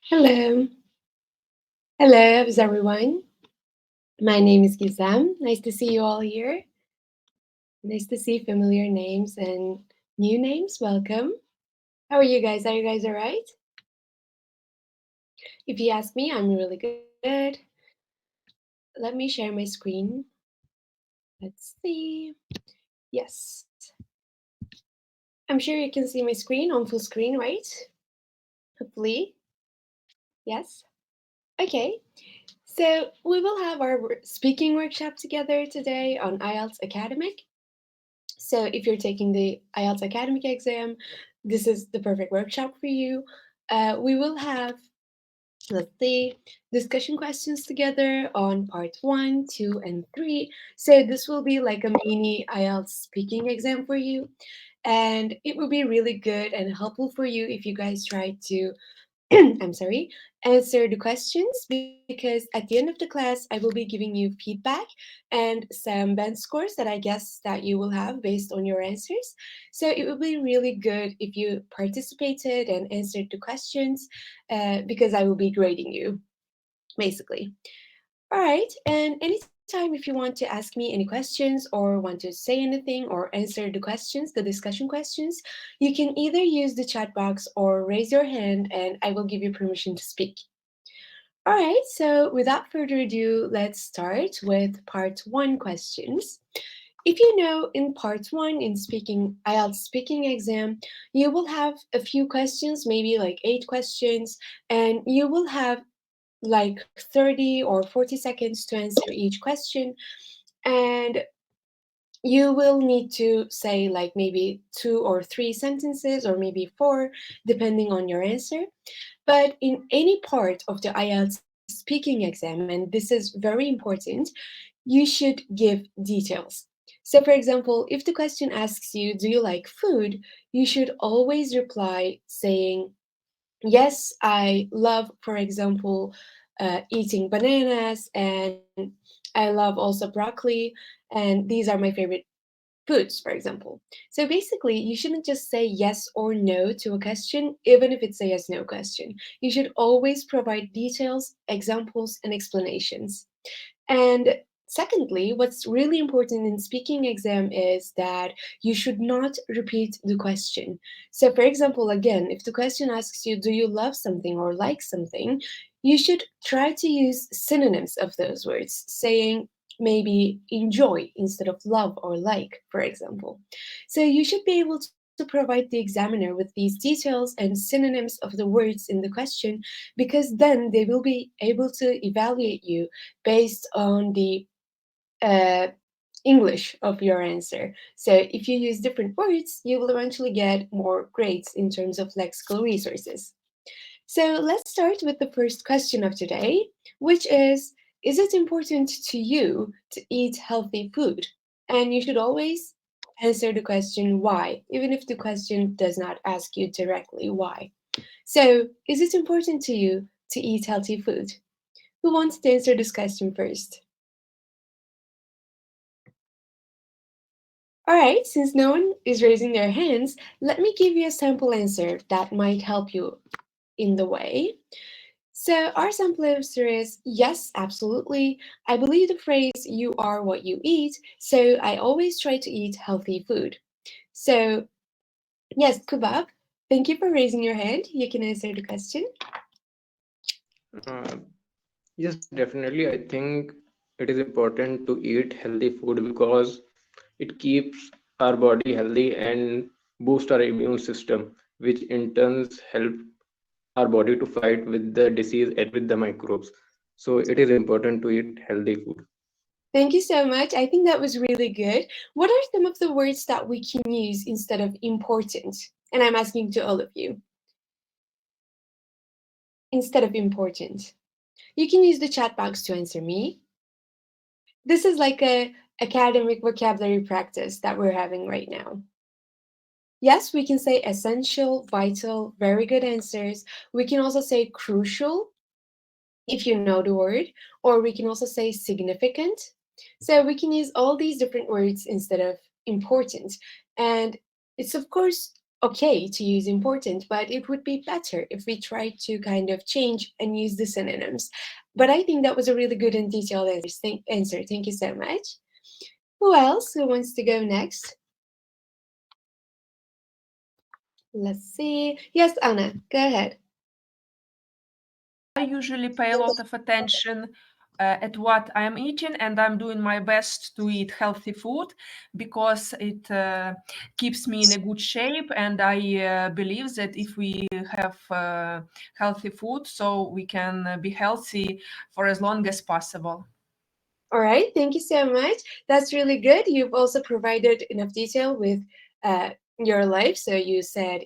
Hello. Hello, how's everyone? My name is Gizem. Nice to see you all here. Nice to see familiar names and new names. Welcome. How are you guys? Are you guys all right? If you ask me, I'm really good. Let me share my screen. Let's see. Yes. I'm sure you can see my screen on full screen, right? Hopefully. Yes. Okay. So we will have our speaking workshop together today on IELTS Academic. So if you're taking the IELTS academic exam, this is the perfect workshop for you. We will have, let's see, discussion questions together on part 1, 2, and 3. So this will be like a mini IELTS speaking exam for you. And it will be really good and helpful for you if you guys try to I'm sorry, answer the questions because at the end of the class, I will be giving you feedback and some bench scores that I guess that you will have based on your answers. So it will be really good if you participated and answered the questions because I will be grading you, basically. All right, and anytime if you want to ask me any questions or want to say anything or answer the questions, the discussion questions, you can either use the chat box or raise your hand and I will give you permission to speak. All right, so without further ado, let's start with part 1 questions. If you know in part 1 in speaking IELTS speaking exam, you will have a few questions, maybe like 8 questions, and you will have like 30 or 40 seconds to answer each question. And you will need to say like maybe 2 or 3 sentences or maybe 4, depending on your answer. But in any part of the IELTS speaking exam, and this is very important, you should give details. So, for example, if the question asks you, do you like food? You should always reply saying, yes, I love, for example, eating bananas, and I love also broccoli, and these are my favorite foods, for example. So basically, you shouldn't just say yes or no to a question, even if it's a yes no question. You should always provide details, examples, and explanations. And secondly, what's really important in speaking exam is that you should not repeat the question. So for example, again, if the question asks you, do you love something or like something, you should try to use synonyms of those words, saying maybe enjoy instead of love or like, for example. So you should be able to provide the examiner with these details and synonyms of the words in the question, because then they will be able to evaluate you based on the uh, English of your answer. So if you use different words, you will eventually get more grades in terms of lexical resources. So let's start with the first question of today, which is it important to you to eat healthy food? And you should always answer the question why, even if the question does not ask you directly why. So, is it important to you to eat healthy food? Who wants to answer this question first? All right, since no one is raising their hands, let me give you a sample answer that might help you in the way. So, our sample answer is yes, absolutely. I believe the phrase you are what you eat, so I always try to eat healthy food. So, yes, Kubab, thank you for raising your hand. You can answer the question. Uh, yes, definitely. I think it is important to eat healthy food because it keeps our body healthy and boost our immune system, which in turns help our body to fight with the disease and with the microbes. So it is important to eat healthy food. Thank you so much. I think that was really good. What are some of the words that we can use instead of important? And I'm asking to all of you. Instead of important. You can use the chat box to answer me. This is like a academic vocabulary practice that we're having right now. Yes, we can say essential, vital, very good answers. We can also say crucial, if you know the word, or we can also say significant. So we can use all these different words instead of important. And it's, of course, okay to use important, but it would be better if we tried to kind of change and use the synonyms. But I think that was a really good and detailed answer. Thank you so much. Who else? Who wants to go next? Let's see. Yes, Anna, go ahead. I usually pay a lot of attention at what I'm eating, and I'm doing my best to eat healthy food because it keeps me in a good shape. And I believe that if we have healthy food, so we can be healthy for as long as possible. All right, thank you so much. That's really good. You've also provided enough detail with uh, your life. So you said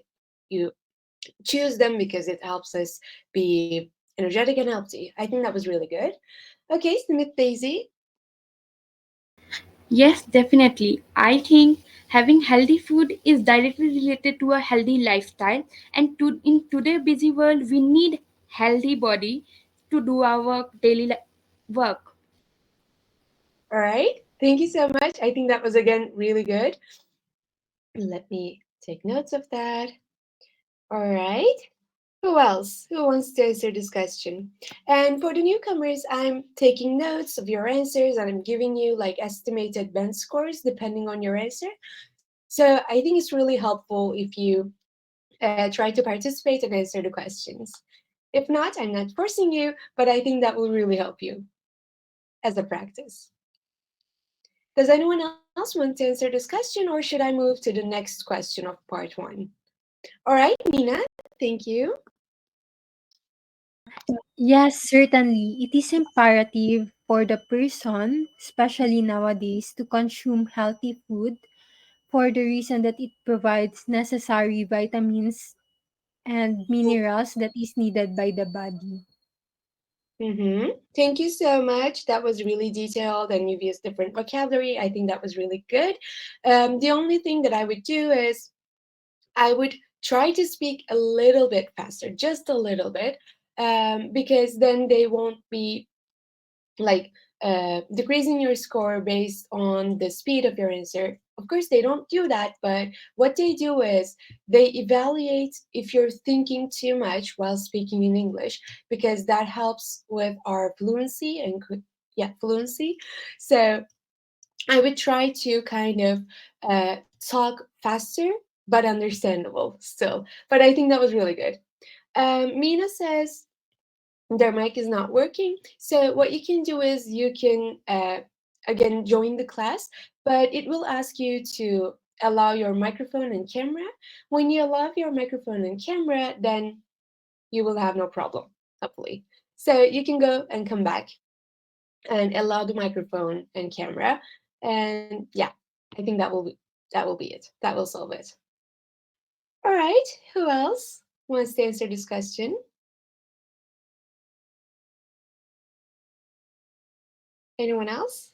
you choose them because it helps us be energetic and healthy. I think that was really good. Okay, Smith Daisy. Yes, definitely. I think having healthy food is directly related to a healthy lifestyle, and in today's busy world, we need healthy body to do our daily work. All right, thank you so much. I think that was again really good. Let me take notes of that. All right. Who else? Who wants to answer this question? And for the newcomers, I'm taking notes of your answers and I'm giving you like estimated band scores depending on your answer. So I think it's really helpful if you try to participate and answer the questions. If not, I'm not forcing you, but I think that will really help you as a practice. Does anyone else want to answer this question, or should I move to the next question of part one? All right, Nina, thank you. Yes, certainly. It is imperative for the person, especially nowadays, to consume healthy food for the reason that it provides necessary vitamins and minerals that is needed by the body. Thank you so much. That was really detailed and you've used different vocabulary. I think that was really good. The only thing that I would do is I would try to speak a little bit faster, just a little bit, because then they won't be like decreasing your score based on the speed of your answer. Of course, they don't do that, but what they do is they evaluate if you're thinking too much while speaking in English, because that helps with our fluency and fluency. So I would try to kind of talk faster but understandable still. But I think that was really good. Mina says their mic is not working. So what you can do is you can again join the class, but it will ask you to allow your microphone and camera. When you allow your microphone and camera, then you will have no problem, hopefully. So you can go and come back and allow the microphone and camera. And yeah, I think that will be it. That will solve it. All right. Who else wants to answer this question? Anyone else?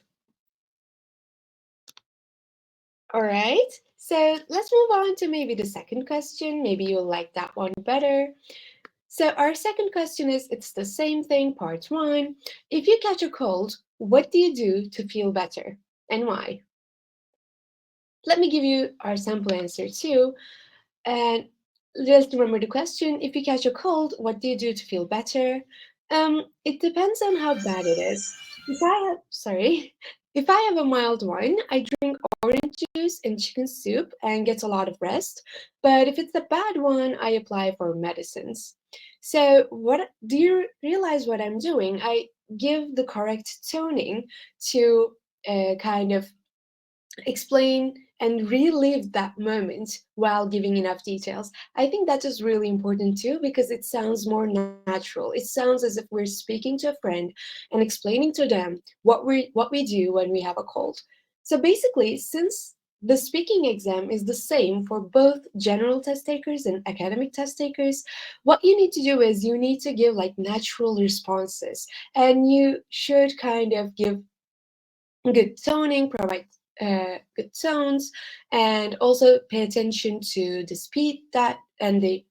All right. So let's move on to maybe the second question. Maybe you'll like that one better. So our second question is it's the same thing, part one. If you catch a cold, what do you do to feel better and why? Let me give you our sample answer too. And just remember the question, if you catch a cold, what do you do to feel better? It depends on how bad it is. If I have a mild one, I drink orange juice and chicken soup and get a lot of rest. But if it's a bad one, I apply for medicines. So what do you realize what I'm doing? I give the correct toning to kind of explain and relive that moment while giving enough details. I think that is really important too because it sounds more natural. It sounds as if we're speaking to a friend and explaining to them what we do when we have a cold. So basically, since the speaking exam is the same for both general test takers and academic test takers, what you need to do is you need to give like natural responses and you should kind of give good toning, provide good tones, and also pay attention to the speed that and the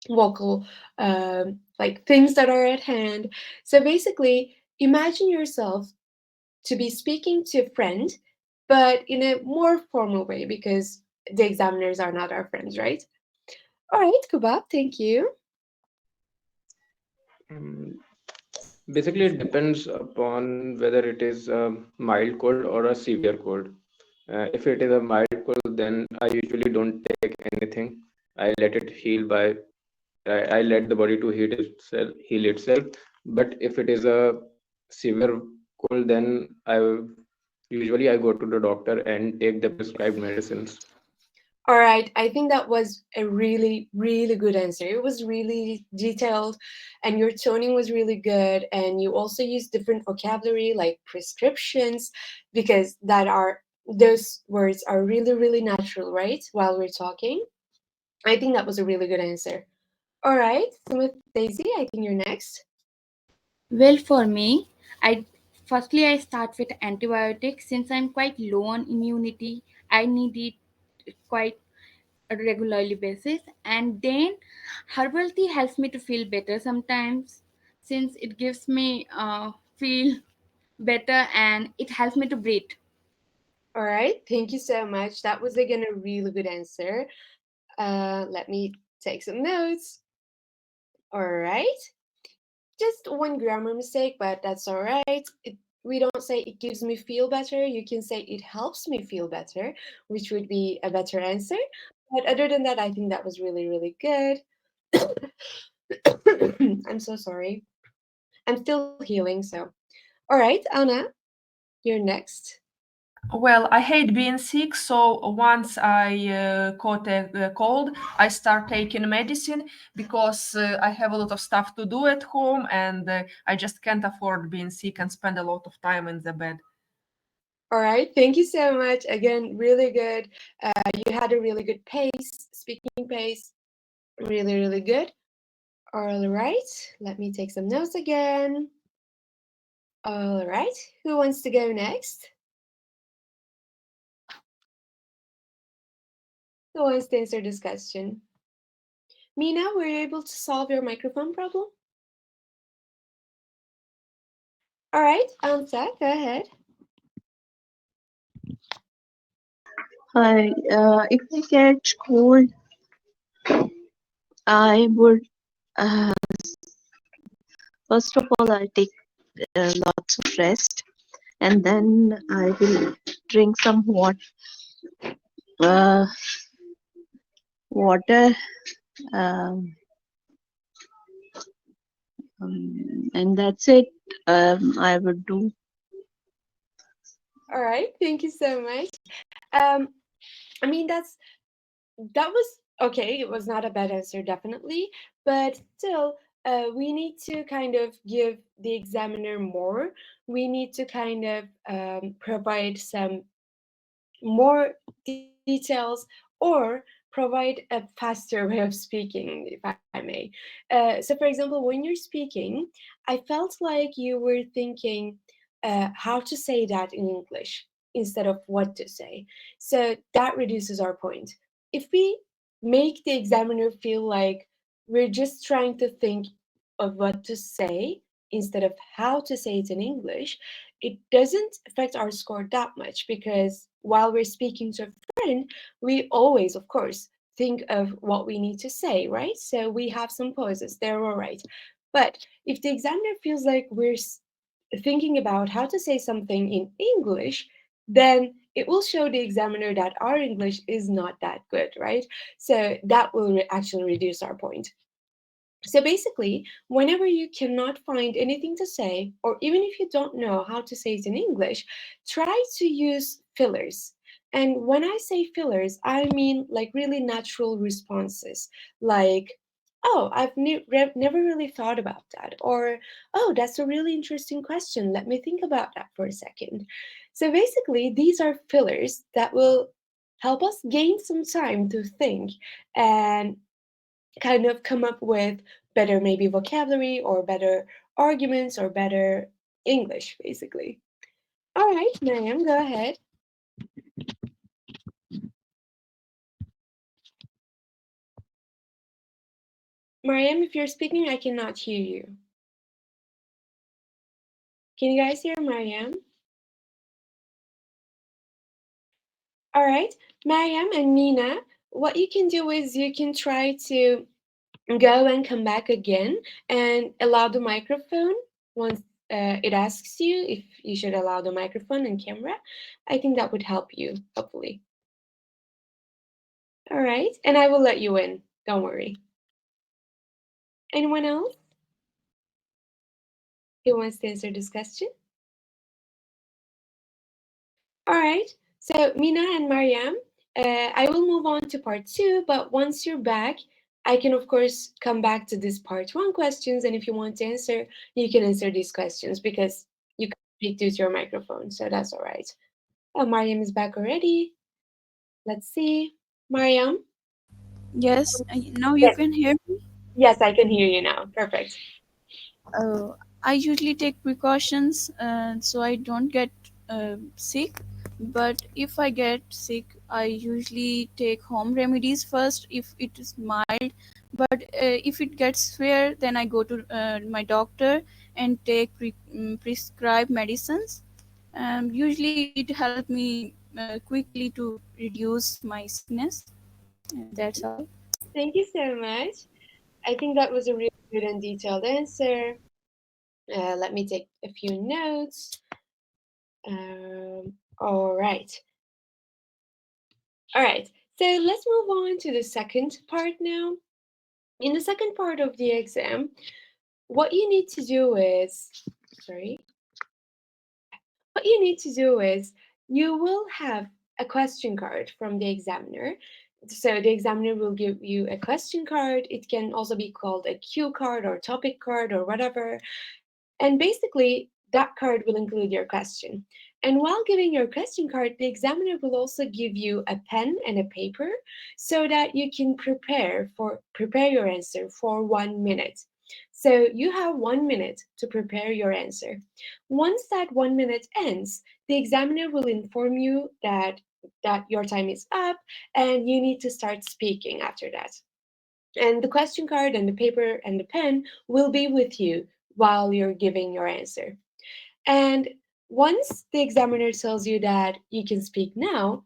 vocal like things that are at hand. So basically, imagine yourself to be speaking to a friend, but in a more formal way because the examiners are not our friends, right? All right, Kubab, thank you. Basically, it depends upon whether it is a mild cold or a severe cold. If it is a mild cold, then I usually don't take anything. I let it heal by I let the body to heal itself. But if it is a severe cold, then I go to the doctor and take the prescribed medicines. All right, I think that was a really, really good answer. It was really detailed, and your toning was really good. And you also used different vocabulary like prescriptions, because those words are really, really natural, right? While we're talking, I think that was a really good answer. All right, so with Daisy, I think you're next. Well, for me, I start with antibiotics since I'm quite low on immunity. I need it quite a regularly basis, and then herbal tea helps me to feel better sometimes since it gives me feel better and it helps me to breathe. All right, thank you so much. That was again a really good answer. Let me take some notes. All right. Just one grammar mistake, but that's all right. We don't say it gives me feel better. You can say it helps me feel better, which would be a better answer. But other than that, I think that was really, really good. I'm so sorry. I'm still healing, so. All right, Anna, you're next. Well, I hate being sick, so once I caught a cold, I start taking medicine because I have a lot of stuff to do at home, and I just can't afford being sick and spend a lot of time in the bed. All right, thank you so much. Again, really good. You had a really good pace, speaking pace. Really, really good. All right, let me take some notes again. All right, who wants to go next? Who wants to answer this question? Mina, were you able to solve your microphone problem? All right, Anta, go ahead. Hi, if I catch cold, I would first of all I take lots of rest, and then I will drink some uh, water, um, and that's it. I would do. All right, thank you so much. Um, I mean that was okay. It was not a bad answer, definitely, but still, we need to kind of give the examiner more. We need to kind of provide some more details or provide a faster way of speaking, if I may. So, for example, when you're speaking, I felt like you were thinking how to say that in English instead of what to say. So, that reduces our point. If we make the examiner feel like we're just trying to think of what to say instead of how to say it in English, it doesn't affect our score that much, because while we're speaking to a friend, we always, of course, think of what we need to say, right? So we have some pauses, they're all right. But if the examiner feels like we're thinking about how to say something in English, then it will show the examiner that our English is not that good, right? So that will actually reduce our point. So basically, whenever you cannot find anything to say, or even if you don't know how to say it in English, try to use fillers. And when I say fillers, I mean like really natural responses, like, oh, I've never really thought about that, or oh, that's a really interesting question. Let me think about that for a second. So basically, these are fillers that will help us gain some time to think and kind of come up with better maybe vocabulary or better arguments or better English, basically. All right, Marianne, go ahead. Mariam, if you're speaking, I cannot hear you. Can you guys hear Mariam? All right, Mariam and Mina, what you can do is you can try to go and come back again and allow the microphone once it asks you if you should allow the microphone and camera. I think that would help you, hopefully. All right, and I will let you in. Don't worry. Anyone else who wants to answer this question? All right, so Mina and Mariam, I will move on to part two, but once you're back, I can, of course, come back to this part one questions, and if you want to answer, you can answer these questions because you can speak to your microphone, so that's all right. Oh, Mariam is back already. Let's see. Mariam? Yes, now you Yes, can hear me. yes, I can hear you now. Perfect. I usually take precautions so I don't get sick. But if I get sick, I usually take home remedies first if it is mild. But if it gets severe, then I go to my doctor and take prescribed medicines. Usually, it helps me quickly to reduce my sickness. And that's all. Thank you so much. I think that was a really good and detailed answer. Let me take a few notes. All right. All right. So let's move on to the second part now. In the second part of the exam, what you need to do is, sorry, what you need to do is you will have a question card from the examiner. So the examiner will give you a question card. It can also be called a cue card or topic card or whatever. And basically, that card will include your question. And while giving your question card, the examiner will also give you a pen and a paper so that you can prepare your answer for 1 minute. So you have 1 minute to prepare your answer. Once that 1 minute ends, the examiner will inform you that your time is up and you need to start speaking after that. And the question card and the paper and the pen will be with you while you're giving your answer. And once the examiner tells you that you can speak now,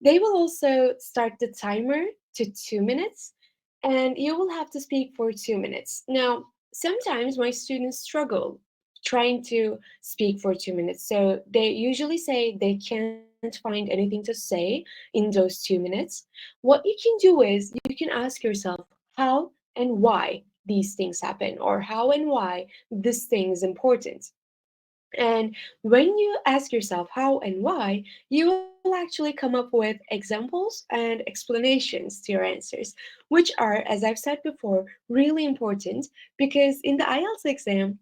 they will also start the timer to 2 minutes, and you will have to speak for 2 minutes. Now, sometimes my students struggle trying to speak for 2 minutes, so they usually say they can't find anything to say in those 2 minutes. What you can do is you can ask yourself how and why these things happen, or how and why this thing is important. And when you ask yourself how and why, you will actually come up with examples and explanations to your answers, which are, as I've said before, really important because in the IELTS exam,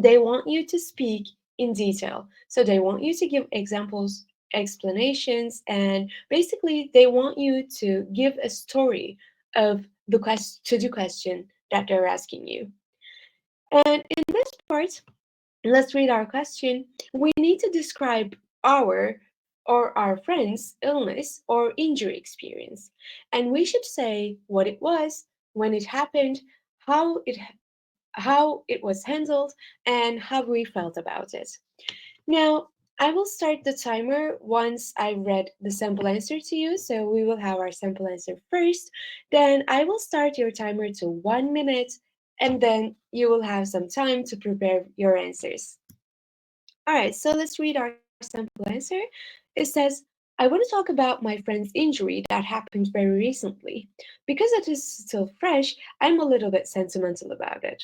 they want you to speak in detail. So they want you to give examples, explanations, and basically they want you to give a story of the question that they're asking you. And in this part, let's read our question. We need to describe our or our friend's illness or injury experience. And we should say what it was, when it happened, how it how it was handled, and how we felt about it. Now, I will start the timer once I read the sample answer to you. So we will have our sample answer first. Then I will start your timer to 1 minute, and then you will have some time to prepare your answers. All right, so let's read our sample answer. It says, I want to talk about my friend's injury that happened very recently. Because it is still fresh, I'm a little bit sentimental about it.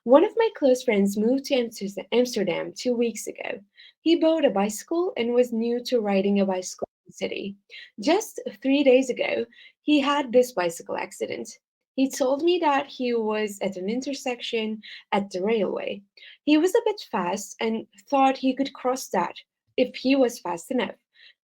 One of my close friends moved to Amsterdam 2 weeks ago. He bought a bicycle and was new to riding a bicycle in the city. Just 3 days ago, he had this bicycle accident. He told me that he was at an intersection at the railway. He was a bit fast and thought he could cross that if he was fast enough.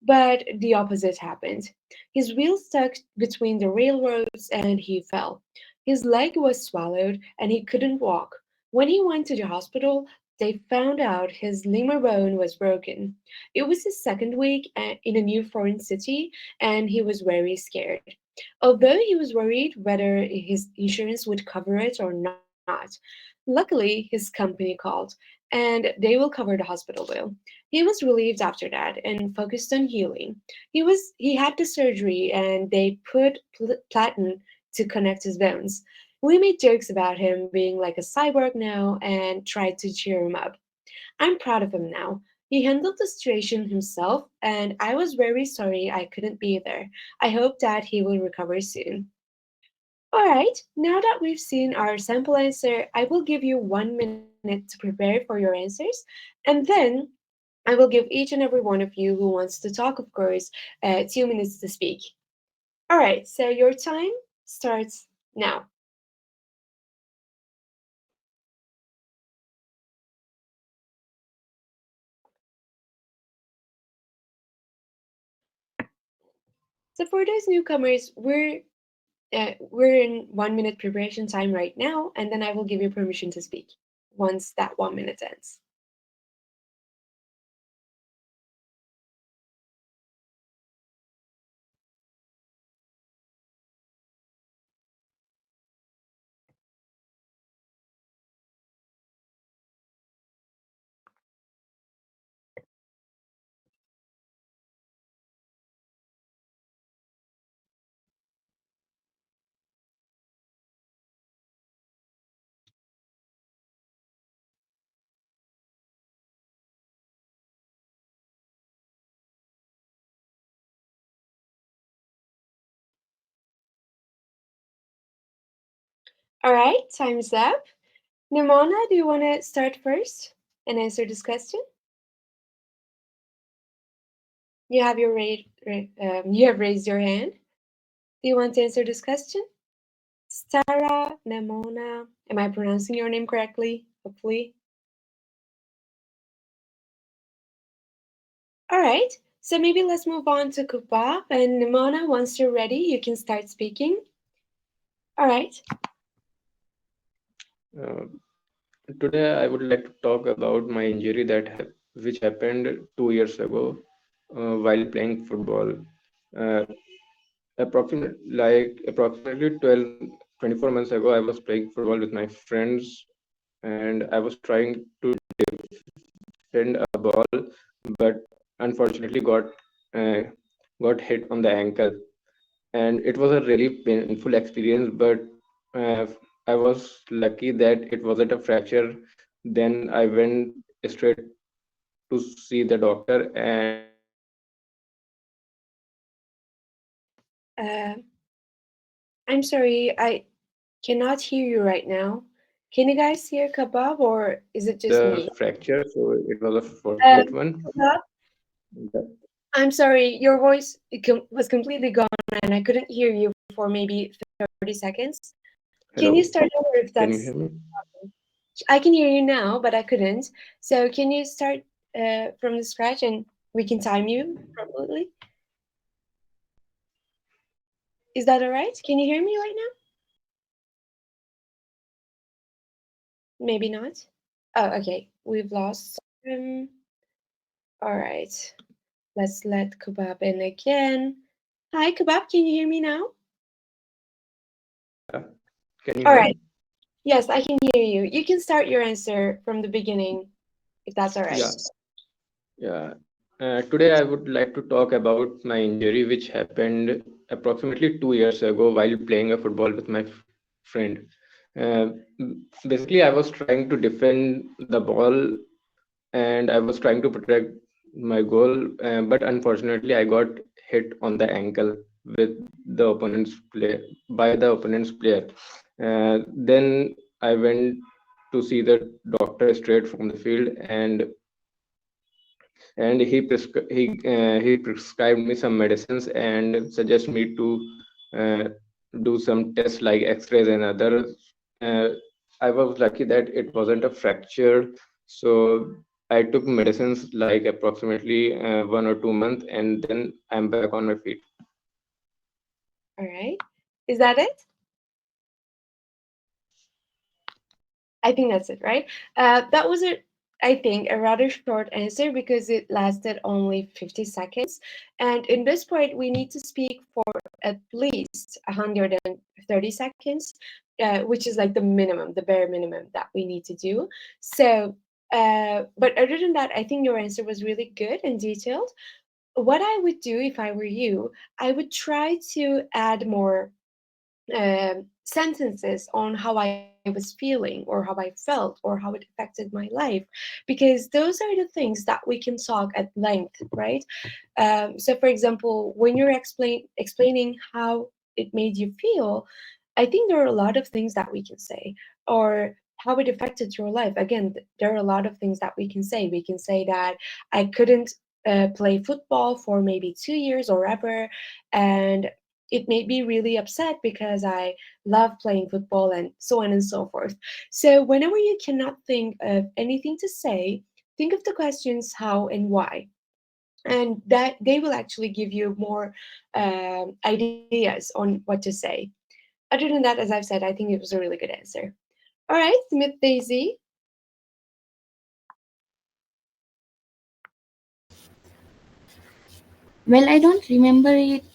But the opposite happened. His wheel stuck between the railroads and he fell. His leg was swallowed and he couldn't walk. When he went to the hospital, they found out his lemur bone was broken. It was his second week in a new foreign city and he was very scared. Although he was worried whether his insurance would cover it or not, Luckily, his company called, and they will cover the hospital bill. He was relieved after that and focused on healing. He had the surgery and they put platinum to connect his bones. We made jokes about him being like a cyborg now and tried to cheer him up. I'm proud of him now. He handled the situation himself, and I was very sorry I couldn't be there. I hope that he will recover soon. All right, now that we've seen our sample answer, I will give you 1 minute to prepare for your answers, and then I will give each and every one of you who wants to talk, of course, 2 minutes to speak. All right, so your time starts now. So for those newcomers, we're in 1 minute preparation time right now, and then I will give you permission to speak once that 1 minute ends. All right, time's up. Nimona, do you want to start first and answer this question? You have you have raised your hand. Do you want to answer this question? Stara Nimona. Am I pronouncing your name correctly? Hopefully. All right. So maybe let's move on to Kupa. And Nimona, once you're ready, you can start speaking. All right. Uh, Today, I would like to talk about my injury which happened 2 years ago while playing football. Uh, approximately 24 months ago, I was playing football with my friends, and I was trying to defend a ball, but unfortunately uh, got hit on the ankle, and it was a really painful experience. But uh, I was lucky that it wasn't a fracture. Then I went straight to see the doctor, and Uh, I'm sorry, I cannot hear you right now. Can you guys hear Kabab or is it just the me? fracture, so it was a fortunate one. Kabab, I'm sorry, your voice was completely gone and I couldn't hear you for maybe 30 seconds. Can you Hello, start over if can you that's... hear me? I can hear you now, but I couldn't. So can you start from the scratch and we can time you properly? Is that all right? Can you hear me right now? Maybe not. Oh, okay. We've lost him. All right. Let's let Kebab in again. Hi, Kebab. Can you hear me now? Yeah. Can you All hear right. me? Yes, I can hear you. You can start your answer from the beginning, if that's all right. Yeah, yeah. Today I would like to talk about my injury, which happened approximately 2 years ago while playing a football with my friend. Uh, Basically, I was trying to defend the ball and I was trying to protect my goal, but unfortunately, I got hit on the ankle with the opponent's play by the opponent's player. Then I went to see the doctor straight from the field, and he prescribed me some medicines and suggested me to uh, do some tests like X-rays and others. Uh, I was lucky that it wasn't a fracture, so I took medicines like approximately 1 or 2 months, and then I'm back on my feet. All right. Is that it? I think that's it, right? That was I think, a rather short answer because it lasted only 50 seconds. And in this point, we need to speak for at least 130 seconds which is like the minimum, the bare minimum that we need to do. So, but other than that, I think your answer was really good and detailed. What I would do if I were you, I would try to add more sentences on how I was feeling or how I felt or how it affected my life, because those are the things that we can talk at length, right? So, for example, when you're explaining how it made you feel, I think there are a lot of things that we can say, or how it affected your life. Again, there are a lot of things that we can say. We can say that I couldn't play football for maybe 2 years or ever, and it made me really upset because I love playing football and so on and so forth. So, whenever you cannot think of anything to say, think of the questions how and why. And that they will actually give you more ideas on what to say. Other than that, as I've said, I think it was a really good answer. All right, Smith Daisy. Well, I don't remember it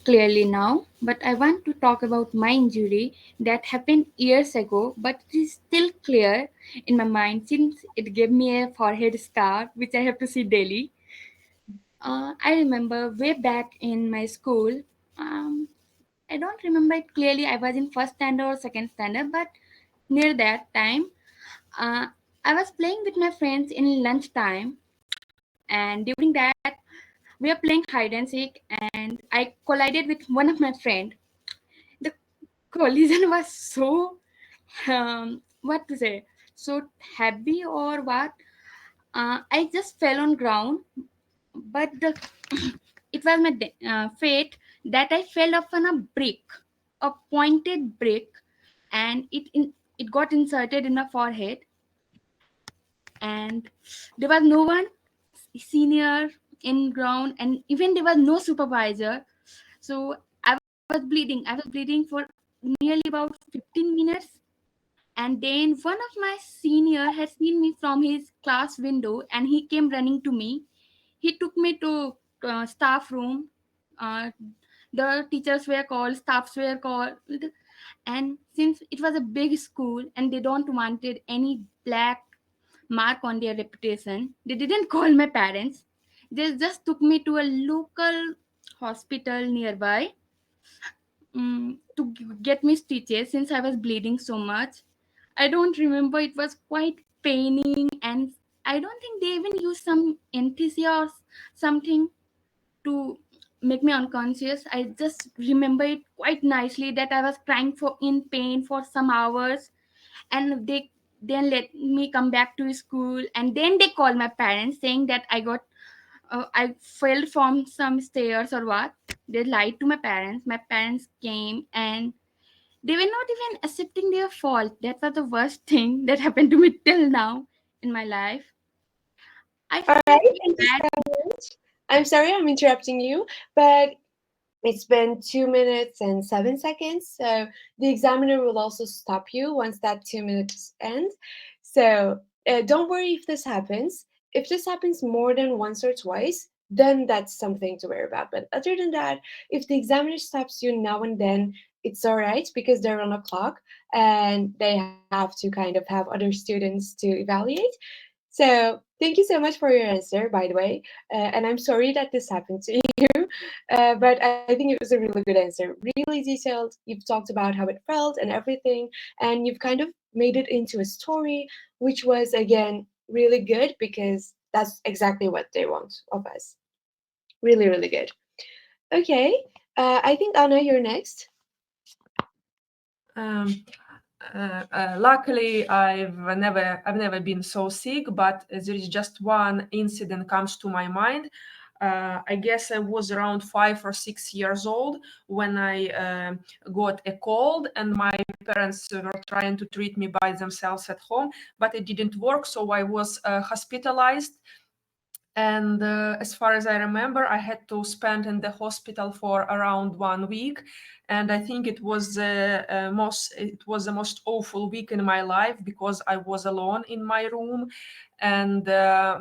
clearly now, but I want to talk about my injury that happened years ago, but it is still clear in my mind since it gave me a forehead scar, which I have to see daily. I remember way back in my school. Um, I don't remember it clearly. I was in first standard or second standard, but near that time, uh, I was playing with my friends in lunchtime, and during that, we were playing hide and seek, and I collided with one of my friend. The collision was so, what to say, so heavy or what? I just fell on ground, but it was my fate that I fell off on a brick, a pointed brick, and it got inserted in my forehead, and there was no one senior in ground, and even there was no supervisor. So I was bleeding for nearly about 15 minutes. And then one of my senior had seen me from his class window, and he came running to me. He took me to staff room. Uh, the teachers were called, staffs were called, and since it was a big school and they don't wanted any black mark on their reputation, they didn't call my parents. They just took me to a local hospital nearby, to get me stitches since I was bleeding so much. I don't remember, it was quite paining, and I don't think they even used some anesthesia or something to make me unconscious. I just remember it quite nicely that I was crying for in pain for some hours, and they then let me come back to school, and then they called my parents saying that I fell from some stairs or what. They lied to my parents. My parents came, and they were not even accepting their fault. That was the worst thing that happened to me till now in my life. I All felt right, thank you bad. so much. I'm sorry I'm interrupting you, but it's been 2 minutes and 7 seconds. So the examiner will also stop you once that 2 minutes end. So don't worry if this happens. If this happens more than once or twice, then that's something to worry about. But other than that, if the examiner stops you now and then, it's all right because they're on a clock and they have to kind of have other students to evaluate. So thank you so much for your answer, by the way. And I'm sorry that this happened to you, but I think it was a really good answer. Really detailed. You've talked about how it felt and everything, and you've kind of made it into a story, which was, again, really good because that's exactly what they want of us. Really, really good. Okay, I think Anna, you're next. Um, Luckily, I've never been so sick, but there is just one incident comes to my mind. I guess I was around 5 or 6 years old when I got a cold, and my parents were trying to treat me by themselves at home, but it didn't work, so I was hospitalized. And as far as I remember, I had to spend in the hospital for around 1 week, and I think it was the most awful week in my life because I was alone in my room, and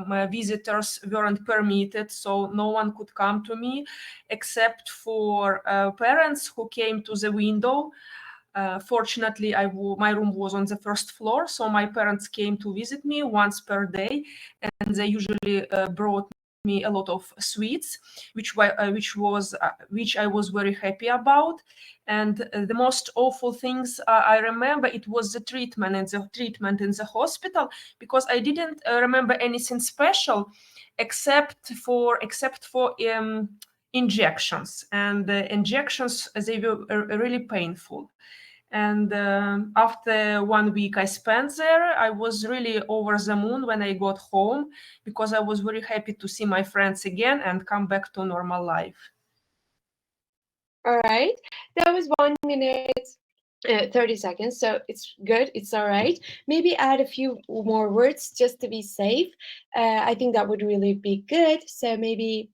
my visitors weren't permitted, so no one could come to me except for parents who came to the window. Fortunately, my room was on the first floor, so my parents came to visit me once per day, and they usually brought me a lot of sweets, which I was very happy about. And the most awful things I remember, it was the treatment in the hospital, because I didn't remember anything special except for injections, and the injections, they were really painful. And after 1 week I spent there, I was really over the moon when I got home, because I was very happy to see my friends again and come back to normal life. All right, that was 1 minute 30 seconds, so it's good, it's all right. Maybe add a few more words just to be safe. I think that would really be good. So maybe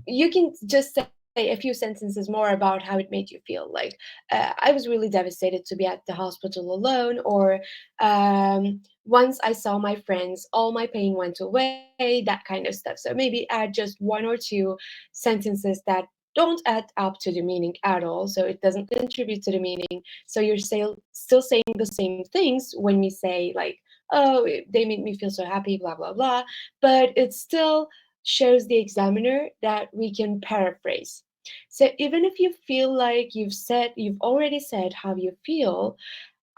you can just say a few sentences more about how it made you feel. Like, I was really devastated to be at the hospital alone, or once I saw my friends, all my pain went away, that kind of stuff. So maybe add just one or two sentences that don't add up to the meaning at all. So it doesn't contribute to the meaning. So you're still saying the same things when we say, like, oh, they made me feel so happy, blah, blah, blah. But it's still shows the examiner that we can paraphrase. So even if you feel like you've already said how you feel,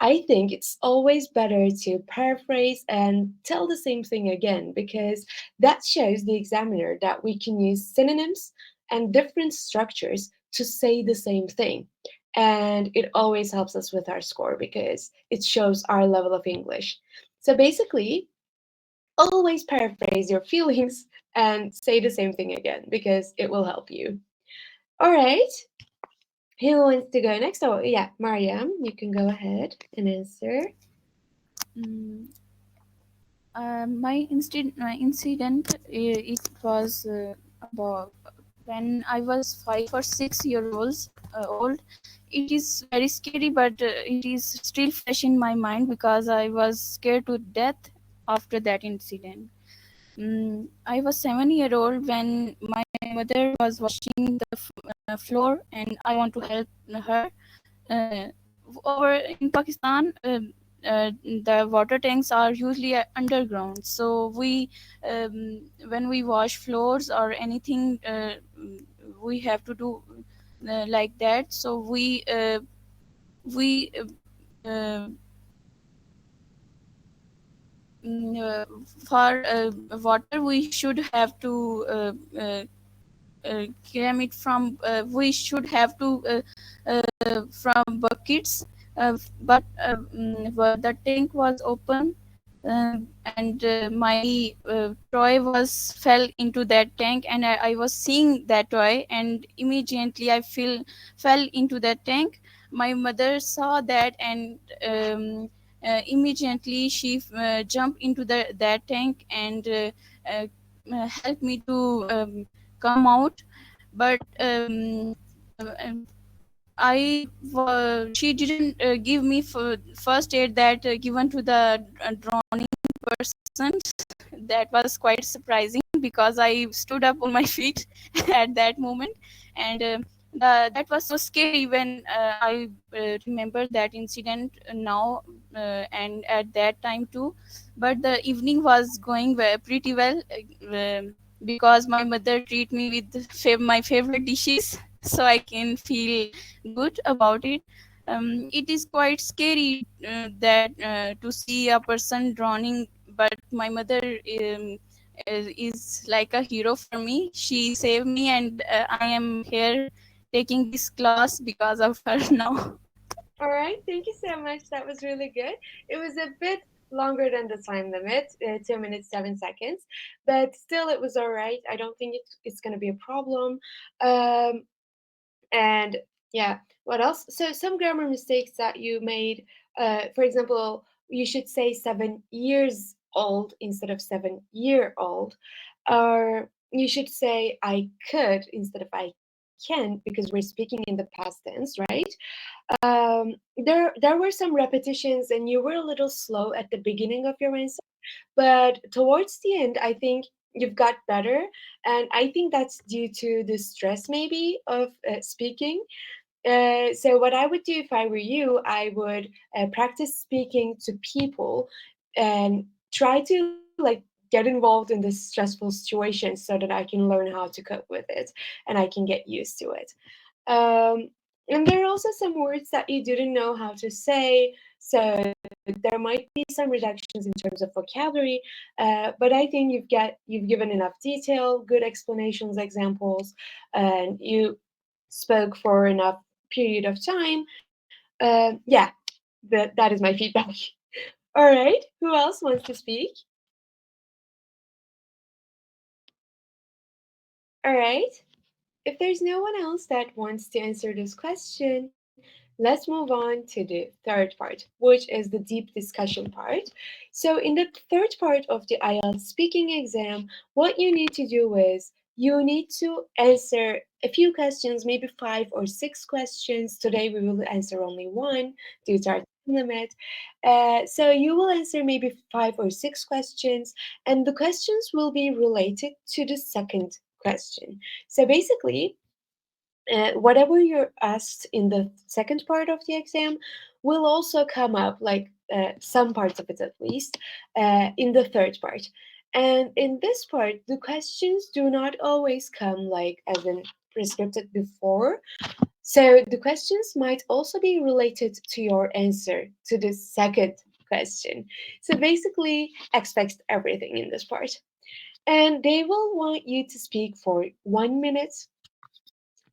I think it's always better to paraphrase and tell the same thing again, because that shows the examiner that we can use synonyms and different structures to say the same thing. And it always helps us with our score because it shows our level of English. So basically, always paraphrase your feelings and say the same thing again because it will help you. All right. Who wants to go next? Oh, yeah, Mariam, you can go ahead and answer. Mm, my incident, it was about when I was 5 or 6 years old. It is very scary, but it is still fresh in my mind because I was scared to death after that incident. I was 7 year old when my mother was washing the floor, and I want to help her. Uh, Over in Pakistan, the water tanks are usually underground. So when we wash floors or anything, we have to do like that. So we for water we should have to cram it from we should have to from buckets, but the tank was open, and my toy was fell into that tank, and I was seeing that toy, and immediately I fell into that tank. My mother saw that, and immediately she jumped into that tank and uh, helped me to come out. But she didn't give me first aid that given to the drowning person. That was quite surprising because I stood up on my feet at that moment, and that was so scary when I remember that incident now, and at that time too. But the evening was going pretty well, because my mother treat me with my favorite dishes, so I can feel good about it. It is quite scary that to see a person drowning, but my mother is like a hero for me. She saved me, and I am here taking this class because of her now. All right, thank you so much. That was really good. It was a bit longer than the time limit, 2 minutes, 7 seconds, but still it was all right. I don't think it's going to be a problem. Um, And yeah, what else? So some grammar mistakes that you made, for example, you should say 7 years old instead of 7-year-old, or you should say I could instead of I can because we're speaking in the past tense, right? There were some repetitions and you were a little slow at the beginning of your answer, but towards the end, I think you've got better, and I think that's due to the stress maybe of speaking. So what I would do if I were you, I would practice speaking to people and try to like get involved in this stressful situation so that I can learn how to cope with it and I can get used to it. Um, and there are also some words that you didn't know how to say, so there might be some reductions in terms of vocabulary. But I think you've given enough detail, good explanations, examples, and you spoke for enough period of time. Yeah, that is my feedback. All right, who else wants to speak? All right. If there's no one else that wants to answer this question, let's move on to the third part, which is the deep discussion part. So, in the third part of the IELTS speaking exam, what you need to do is you need to answer a few questions, maybe 5 or 6 questions. Today, we will answer only one due to our time limit. So, you will answer maybe 5 or 6 questions, and the questions will be related to the second question. So, basically, whatever you're asked in the second part of the exam will also come up, like some parts of it at least, in the third part. And in this part, the questions do not always come like as in prescripted before. So the questions might also be related to your answer to the second question. So basically, expect everything in this part. And they will want you to speak for 1 minute.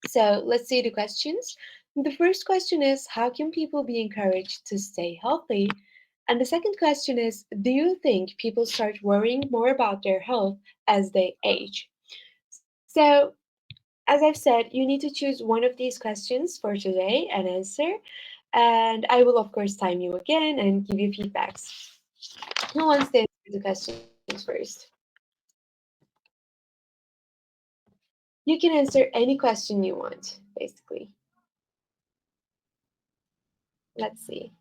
So let's see the questions. The first question is, how can people be encouraged to stay healthy? And the second question is, do you think people start worrying more about their health as they age? So, as I've said, you need to choose one of these questions for today and answer. And I will, of course, time you again and give you feedbacks. Who wants to answer the questions first? You can answer any question you want, basically. Let's see.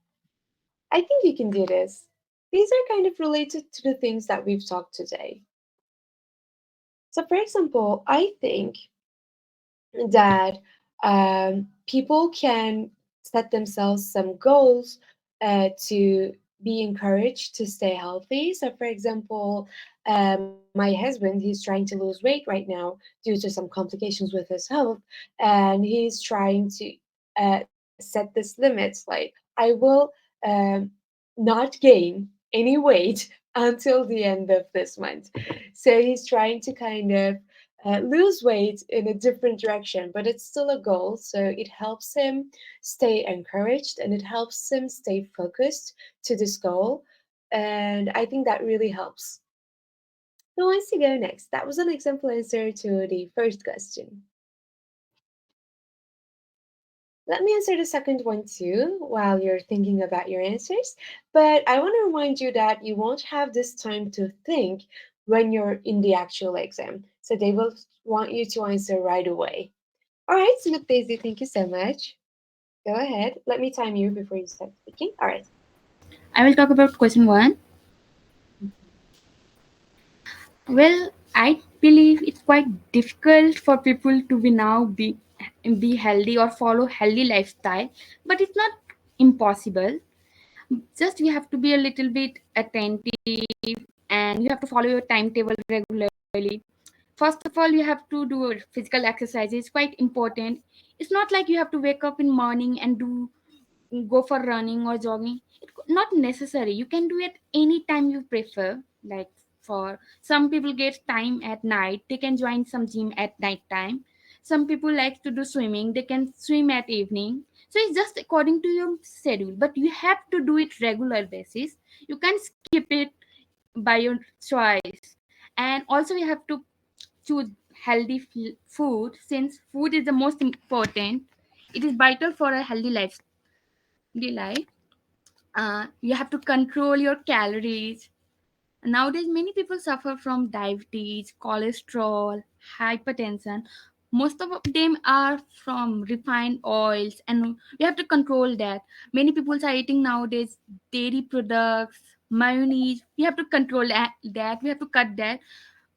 I think you can do this. These are kind of related to the things that we've talked today. So, for example, I think that people can set themselves some goals to be encouraged to stay healthy. So, for example, my husband, he's trying to lose weight right now due to some complications with his health, and he's trying to set this limit like, I will um, not gain any weight until the end of this month. So, he's trying to kind of lose weight in a different direction, but it's still a goal. So it helps him stay encouraged and it helps him stay focused to this goal. And I think that really helps. Who wants to go next? That was an example answer to the first question. Let me answer the second one too while you're thinking about your answers. But I want to remind you that you won't have this time to think when you're in the actual exam. So they will want you to answer right away. All right, Smith Daisy, thank you so much. Go ahead. Let me time you before you start speaking. All right. I will talk about question 1. Well, I believe it's quite difficult for people to be healthy or follow healthy lifestyle, but it's not impossible. Just you have to be a little bit attentive and you have to follow your timetable regularly. First of all, you have to do physical exercises, quite important. It's not like you have to wake up in morning and go for running or jogging. Not necessary, you can do it anytime you prefer. Like, for some people get time at night, they can join some gym at night time. Some people like to do swimming, they can swim at evening. So it's just according to your schedule, but you have to do it regular basis. You can skip it by your choice. And also you have to choose healthy food, since food is the most important. It is vital for a healthy life. You have to control your calories. Nowadays, many people suffer from diabetes, cholesterol, hypertension. Most of them are from refined oils, and we have to control that. Many people are eating nowadays dairy products, mayonnaise. We have to control that. We have to cut that.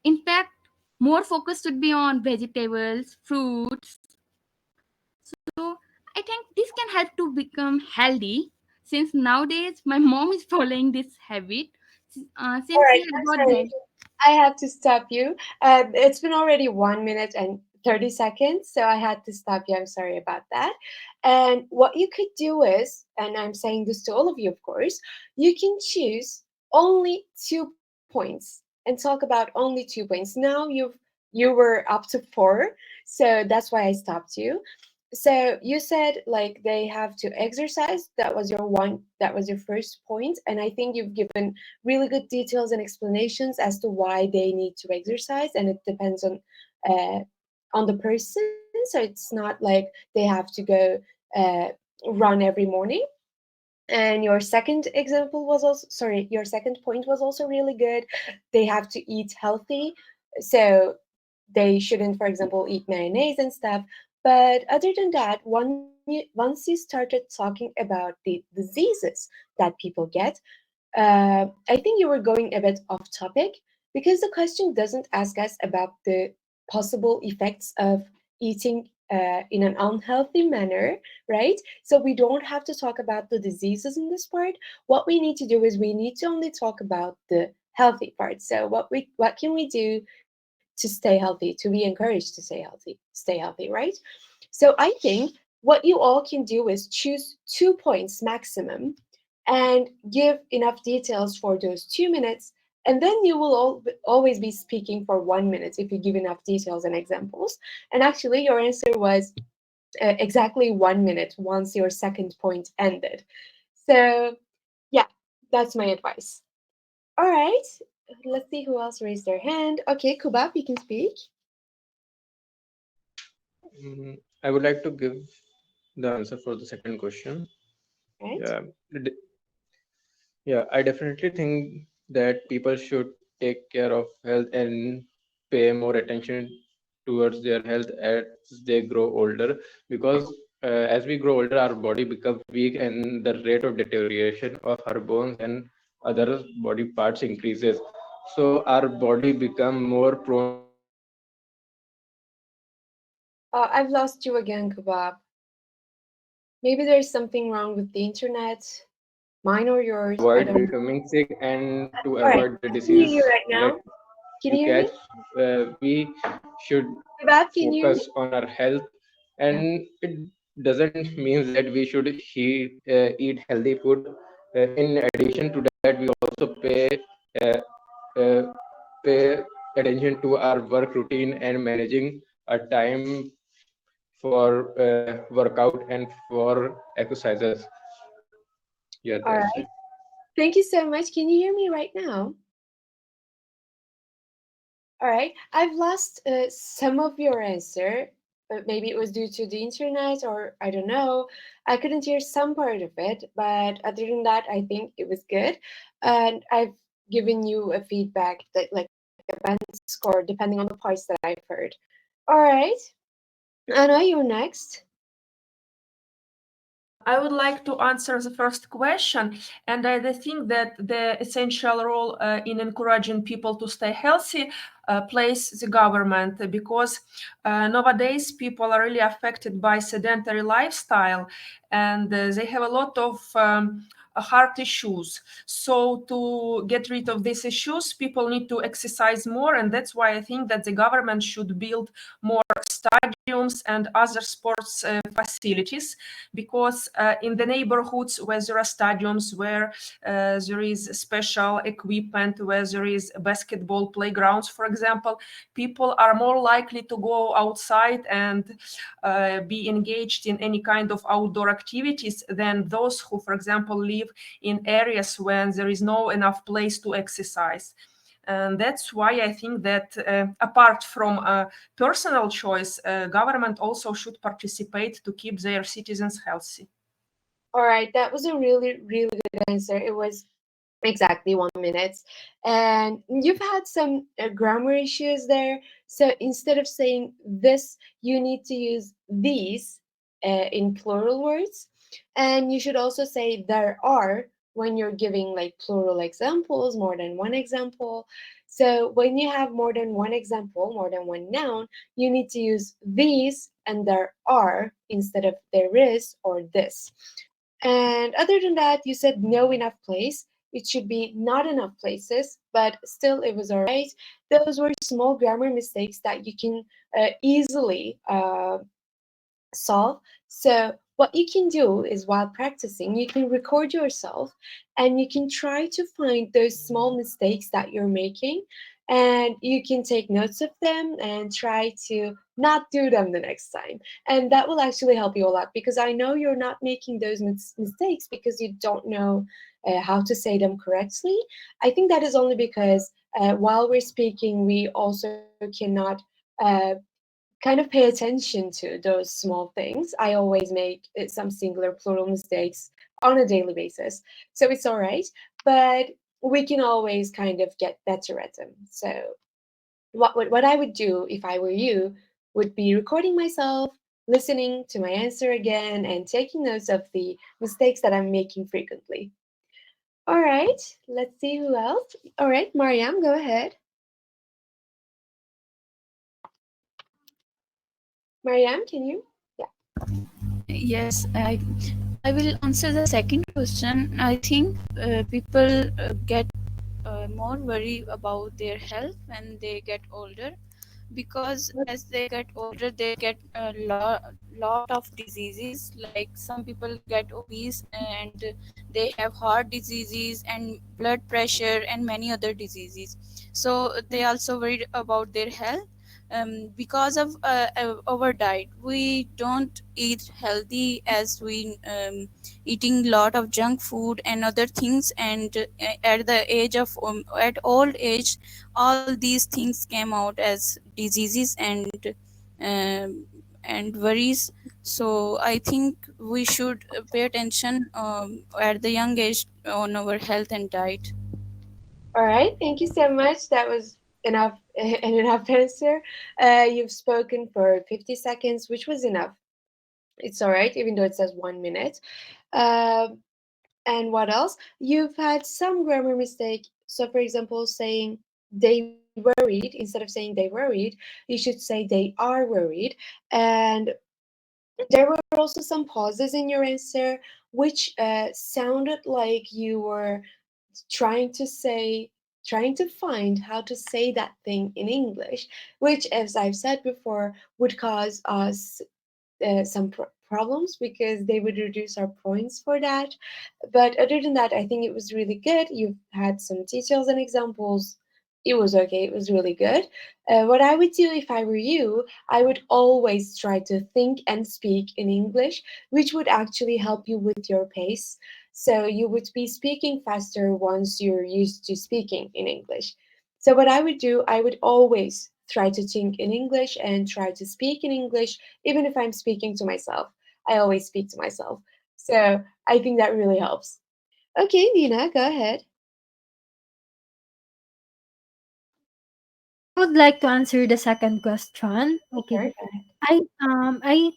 In fact, more focus should be on vegetables, fruits. So I think this can help to become healthy, since nowadays my mom is following this habit All since she right, has I'm got sorry. diabetes. I have to stop you. It's been already 1 minute and 30 seconds, so I had to stop you. I'm sorry about that. And what you could do is, and I'm saying this to all of you, of course, you can choose only 2 points and talk about only 2 points. Now you were up to four, so that's why I stopped you. So you said like they have to exercise. That was your first point, and I think you've given really good details and explanations as to why they need to exercise, and it depends uh, on the person. So it's not like they have to go uh, run every morning. And your second example was also, sorry, your second point was also really good. They have to eat healthy, so they shouldn't, for example, eat mayonnaise and stuff. But other than that, once you started talking about the diseases that people get, I think you were going a bit off topic, because the question doesn't ask us about the possible effects of eating in an unhealthy manner, right? So we don't have to talk about the diseases in this part. What we need to do is we need to only talk about the healthy part. So what can we do to stay healthy, to be encouraged to stay healthy, right? So I think what you all can do is choose 2 points maximum and give enough details for those 2 minutes, and then you will always be speaking for 1 minute if you give enough details and examples. And actually your answer was exactly 1 minute once your second point ended. So yeah, that's my advice. All right, let's see who else raised their hand. Okay, Kubab, you can speak. I would like to give the answer for the second question. Right. Yeah, yeah, I definitely think that people should take care of health and pay more attention towards their health as they grow older, because as we grow older, our body becomes weak and the rate of deterioration of our bones and other body parts increases. So our body become more prone to I've lost you again, Kubab. Maybe there's something wrong with the internet, mine or yours. I avoid don't know. becoming sick and to All right, avoid the I can hear disease you right that now. Can we you hear me? catch. We should Kubab, can you hear me? focus on our health, Yeah. and it doesn't mean that we should eat healthy food. In addition to that, we also uh, uh, pay attention to our work routine and managing our time for workout and for exercises. Yeah, All that's right. it. Thank you so much. Can you hear me right now? All right. I've lost some of your answer, but maybe it was due to the internet, or I don't know. I couldn't hear some part of it, but other than that, I think it was good. And I've given you a feedback that like a band score depending on the parts that I've heard. All right. Anna, you're next. I would like to answer the first question, and I think that the essential role in encouraging people to stay healthy plays the government, because nowadays people are really affected by sedentary lifestyle, and they have a lot of heart issues. So to get rid of these issues, people need to exercise more, and that's why I think that the government should build more stadiums and other sports facilities, because in the neighborhoods where there are stadiums, where there is special equipment, where there is basketball playgrounds, for example, people are more likely to go outside and be engaged in any kind of outdoor activities than those who, for example, live in areas when there is no enough place to exercise. And that's why I think that apart from personal choice, government also should participate to keep their citizens healthy. All right. That was a really, really good answer. It was exactly 1 minute. And you've had some grammar issues there. So instead of saying this, you need to use these in plural words. And you should also say there are when you're giving like plural examples, more than one example. So when you have more than one example, more than one noun, you need to use these and there are instead of there is or this. And other than that, you said no enough place. It should be not enough places, but still it was all right. Those were small grammar mistakes that you can easily solve. So what you can do is while practicing, you can record yourself and you can try to find those small mistakes that you're making and you can take notes of them and try to not do them the next time. And that will actually help you a lot because I know you're not making those mistakes because you don't know how to say them correctly. I think that is only because while we're speaking, we also cannot uh, kind of pay attention to those small things. I always make some singular plural mistakes on a daily basis. So it's all right, but we can always kind of get better at them. So what I would do if I were you would be recording myself, listening to my answer again and taking notes of the mistakes that I'm making frequently. All right, let's see who else. All right, Mariam, go ahead. Mariam, can you? Yeah. Yes, I will answer the second question. I think people get more worry about their health when they get older, because as they get older they get a lot of diseases. Like some people get obese and they have heart diseases and blood pressure and many other diseases, so they also worried about their health. Because of our diet, we don't eat healthy, as we eating lot of junk food and other things. And at the age of at old age, all these things came out as diseases and worries. So I think we should pay attention at the young age on our health and diet. All right, thank you so much. That was enough, an enough answer. You've spoken for 50 seconds, which was enough. It's all right, even though it says 1 minute. Um, and what else? You've had some grammar mistake. So, for example, saying they worried instead of saying they worried, you should say they are worried. And there were also some pauses in your answer, which sounded like you were trying to say, trying to find how to say that thing in English, which, as I've said before, would cause us some problems because they would reduce our points for that. But other than that, I think it was really good. You've had some details and examples. It was okay. It was really good. What I would do if I were you, I would always try to think and speak in English, which would actually help you with your pace. So you would be speaking faster once you're used to speaking in English. So what I would do, I would always try to think in English and try to speak in English, even if I'm speaking to myself. I always speak to myself. So I think that really helps. Okay, Nina, go ahead. I would like to answer the second question. Okay. Sure, go ahead. I um I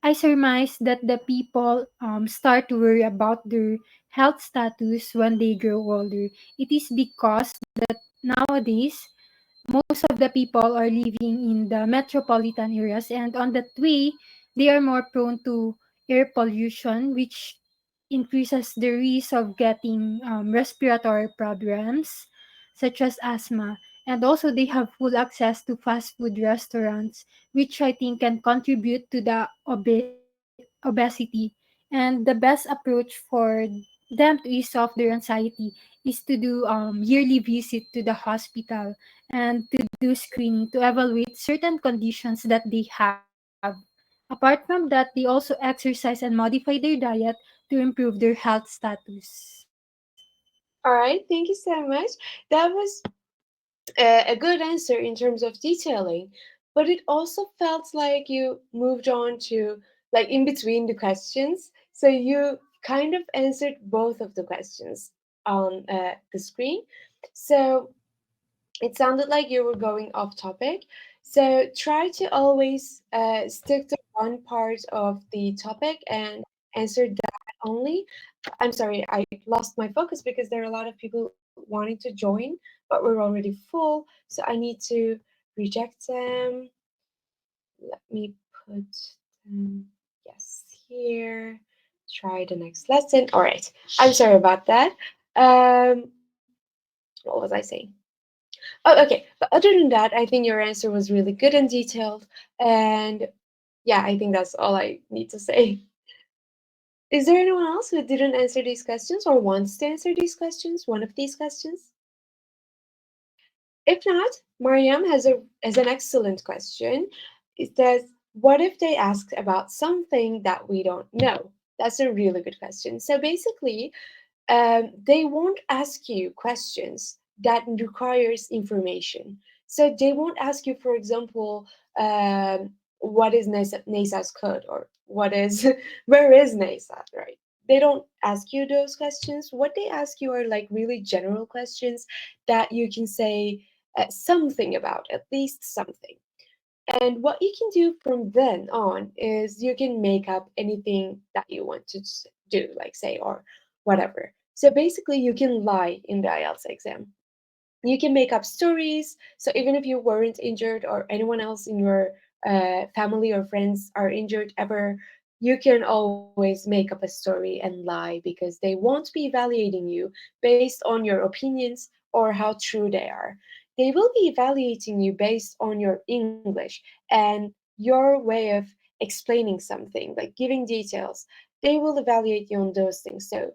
I surmise that the people start to worry about their health status when they grow older. It is because that nowadays most of the people are living in the metropolitan areas, and on that way they are more prone to air pollution, which increases the risk of getting respiratory problems such as asthma. And also they have full access to fast food restaurants, which I think can contribute to the obesity. And the best approach for them to ease off their anxiety is to do yearly visit to the hospital and to do screening to evaluate certain conditions that they have. Apart from that, they also exercise and modify their diet to improve their health status. All right, thank you so much. That was a good answer in terms of detailing, but it also felt like you moved on to like in between the questions. So you kind of answered both of the questions on the screen. So it sounded like you were going off topic. So try to always stick to one part of the topic and answer that only. I'm sorry, I lost my focus because there are a lot of people wanting to join, but we're already full, so I need to reject them. Let me put them, yes, here. Try the next lesson. All right, I'm sorry about that. What was I saying? Oh, okay. But other than that, I think your answer was really good and detailed. And yeah, I think that's all I need to say. Is there anyone else who didn't answer these questions or wants to answer these questions? One of these questions? If not, Mariam has an excellent question. It says, what if they ask about something that we don't know? That's a really good question. So basically, they won't ask you questions that requires information. So they won't ask you, for example, what is NASA's code, or what is where is NASA, right? They don't ask you those questions. What they ask you are like really general questions that you can say something about, at least something. And what you can do from then on is you can make up anything that you want to do, like say, or whatever. So basically, you can lie in the IELTS exam. You can make up stories. So even if you weren't injured or anyone else in your family or friends are injured ever, you can always make up a story and lie because they won't be evaluating you based on your opinions or how true they are. They will be evaluating you based on your English and your way of explaining something, like giving details. They will evaluate you on those things. So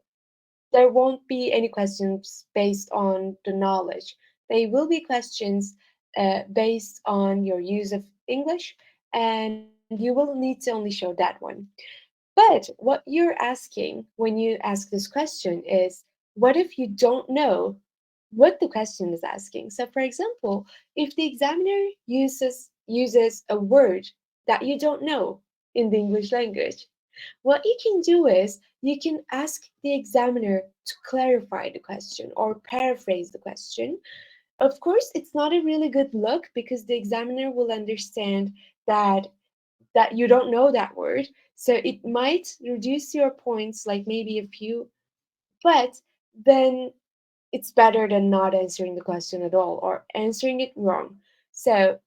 there won't be any questions based on the knowledge. They will be questions based on your use of English, and you will need to only show that one. But what you're asking when you ask this question is, what if you don't know what the question is asking? So, for example, if the examiner uses a word that you don't know in the English language, what you can do is you can ask the examiner to clarify the question or paraphrase the question. Of course, it's not a really good look because the examiner will understand that you don't know that word. So it might reduce your points like maybe a few, but then it's better than not answering the question at all or answering it wrong. So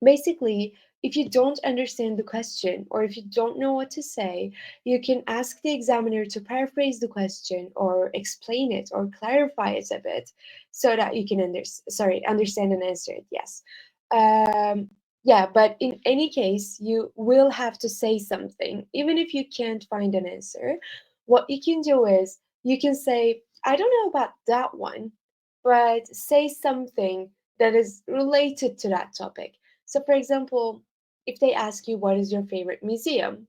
basically, if you don't understand the question or if you don't know what to say, you can ask the examiner to paraphrase the question or explain it or clarify it a bit so that you can understand and answer it. Yes. Um, yeah, but in any case, you will have to say something, even if you can't find an answer. What you can do is you can say, I don't know about that one, but say something that is related to that topic. So, for example, if they ask you what is your favorite museum,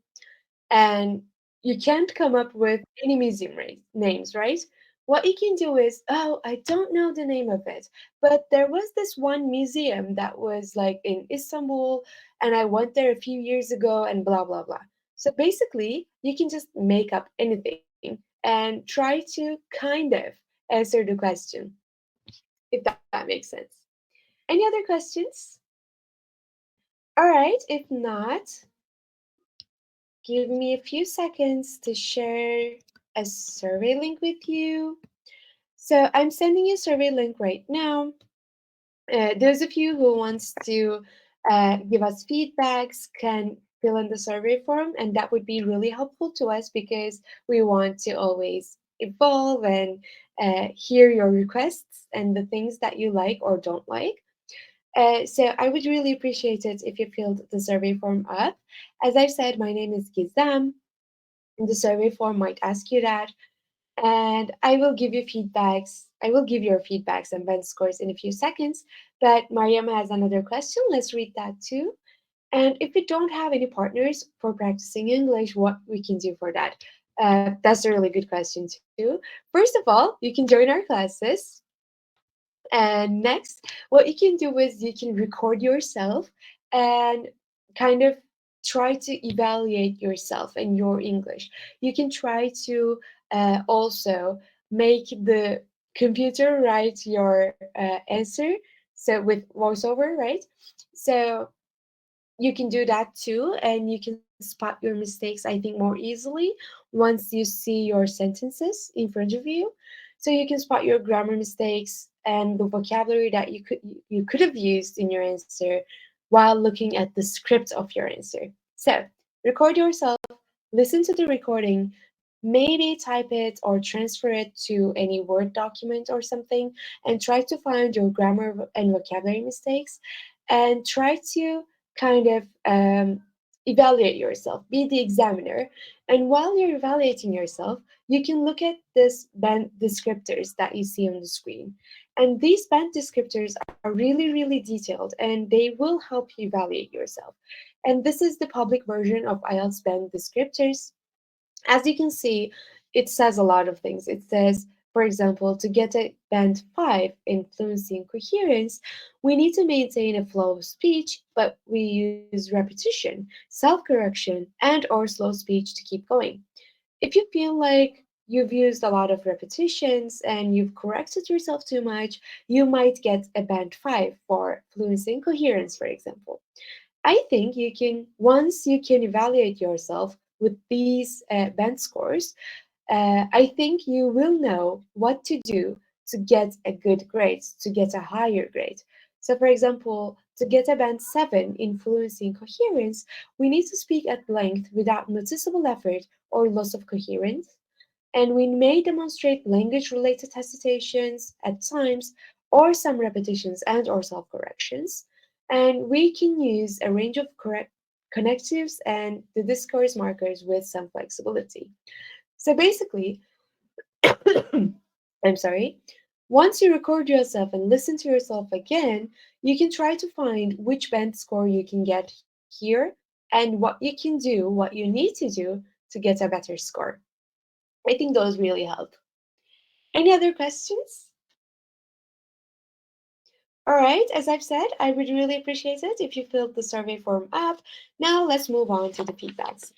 and you can't come up with any museum names, right? What you can do is, oh, I don't know the name of it, but there was this one museum that was like in Istanbul, and I went there a few years ago, and blah, blah, blah. So basically, you can just make up anything and try to kind of answer the question, if that makes sense. Any other questions? All right, if not, give me a few seconds to share a survey link with you. So I'm sending you a survey link right now. Those of you who wants to give us feedbacks can fill in the survey form, and that would be really helpful to us because we want to always evolve and hear your requests and the things that you like or don't like. So I would really appreciate it if you filled the survey form up. As I've said, my name is Gizem. The survey form might ask you that, and I will give you feedbacks. I will give your feedbacks and bench scores in a few seconds. But Mariam has another question. Let's read that too. And if we don't have any partners for practicing English, what we can do for that? That's a really good question too. First of all, you can join our classes. And next, what you can do is you can record yourself and kind of try to evaluate yourself and your English. You can try to also make the computer write your answer. So with voiceover, right? So you can do that too, and you can spot your mistakes, I think, more easily once you see your sentences in front of you, so you can spot your grammar mistakes and the vocabulary that you could have used in your answer while looking at the script of your answer. So record yourself, listen to the recording, maybe type it or transfer it to any Word document or something, and try to find your grammar and vocabulary mistakes, and try to kind of evaluate yourself, be the examiner. And while you're evaluating yourself, you can look at this band descriptors that you see on the screen. And these band descriptors are really, really detailed, and they will help you evaluate yourself. And this is the public version of IELTS band descriptors. As you can see, it says a lot of things. It says, for example, to get a band 5 in fluency and coherence, we need to maintain a flow of speech, but we use repetition, self-correction, and or slow speech to keep going. If you feel like you've used a lot of repetitions and you've corrected yourself too much, you might get a band 5 for fluency and coherence, for example. I think once you can evaluate yourself with these band scores, I think you will know what to do to get a good grade, to get a higher grade. So, for example, to get a band 7 in fluency and coherence, we need to speak at length without noticeable effort or loss of coherence. And we may demonstrate language-related hesitations at times, or some repetitions and or self-corrections. And we can use a range of connectives and the discourse markers with some flexibility. So basically, I'm sorry, once you record yourself and listen to yourself again, you can try to find which band score you can get here and what you can do, what you need to do to get a better score. I think those really help. Any other questions? All right, as I've said, I would really appreciate it if you filled the survey form up. Now let's move on to the feedbacks.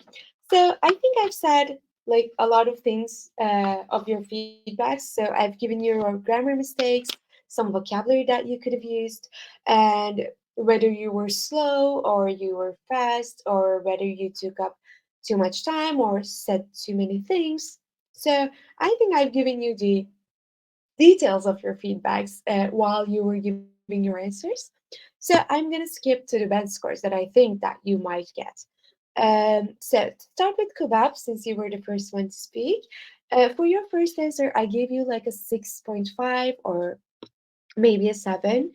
So I think I've said like a lot of things of your feedbacks. So I've given you your grammar mistakes, some vocabulary that you could have used, and whether you were slow or you were fast, or whether you took up too much time or said too many things. So I think I've given you the details of your feedbacks while you were giving your answers. So I'm going to skip to the band scores that I think that you might get. So to start with Kubab, since you were the first one to speak, for your first answer, I gave you like a 6.5 or maybe a 7,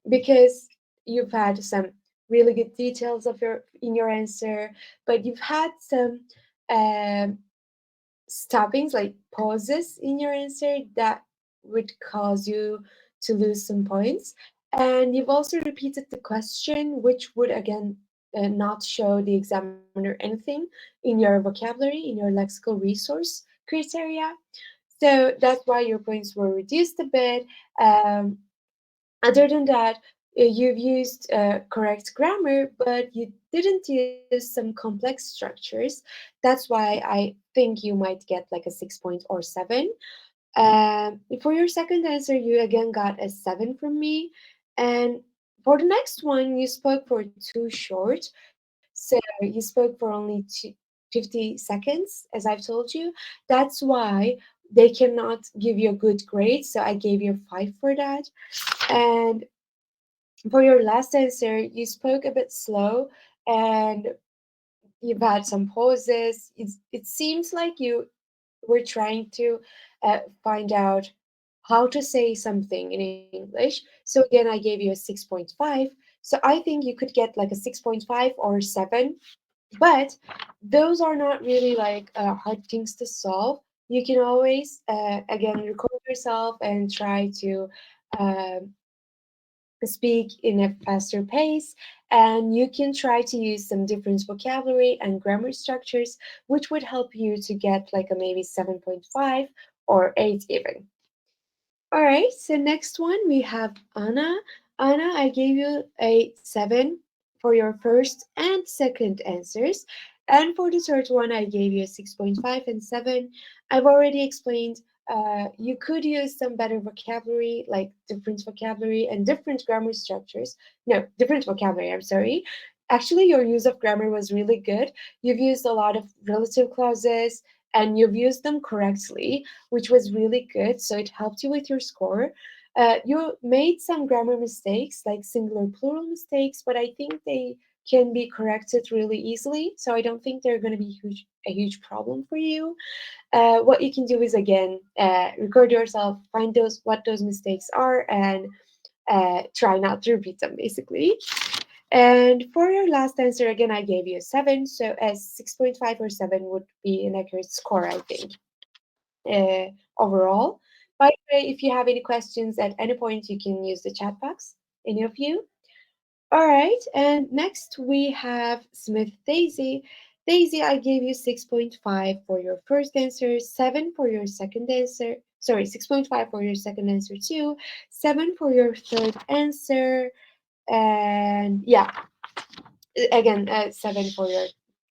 because you've had some really good details of your answer, but you've had some um, stoppings, like pauses in your answer that would cause you to lose some points. And you've also repeated the question, which would again not show the examiner anything in your vocabulary, in your lexical resource criteria. So that's why your points were reduced a bit. Um, Other than that, you've used correct grammar, but you didn't use some complex structures. That's why I think you might get like a 6 or 7. For your second answer, you again got a 7 from me. And for the next one, you spoke for too short. So you spoke for only 50 seconds, as I've told you. That's why they cannot give you a good grade. So I gave you a 5 for that. And for your last answer, you spoke a bit slow and you've had some pauses. It seems like you were trying to find out how to say something in English. So again, I gave you a 6.5. So I think you could get like a 6.5 or 7. But those are not really like hard things to solve. You can always, again, record yourself and try to um, speak in a faster pace, and you can try to use some different vocabulary and grammar structures, which would help you to get like a maybe 7.5 or 8 even. All right, so next one we have Anna. Anna, I gave you a 7 for your first and second answers. And for the third one, I gave you a 6.5 and 7. I've already explained you could use some better vocabulary, like different vocabulary and different grammar structures. No, different vocabulary, I'm sorry. Actually, your use of grammar was really good. You've used a lot of relative clauses and you've used them correctly, which was really good. So it helped you with your score. You made some grammar mistakes, like singular plural mistakes, but I think they can be corrected really easily. So I don't think they're going to be a huge problem for you. What you can do is again record yourself, find those mistakes are, and try not to repeat them basically. And for your last answer, again, I gave you a 7. So a 6.5 or 7 would be an accurate score, I think, overall. By the way, if you have any questions at any point, you can use the chat box, any of you. All right, and next we have Smith Daisy. Daisy, I gave you 6.5 for your first answer, 7 for your second answer. Sorry, 6.5 for your second answer too, 7 for your third answer, and yeah, again, 7 for your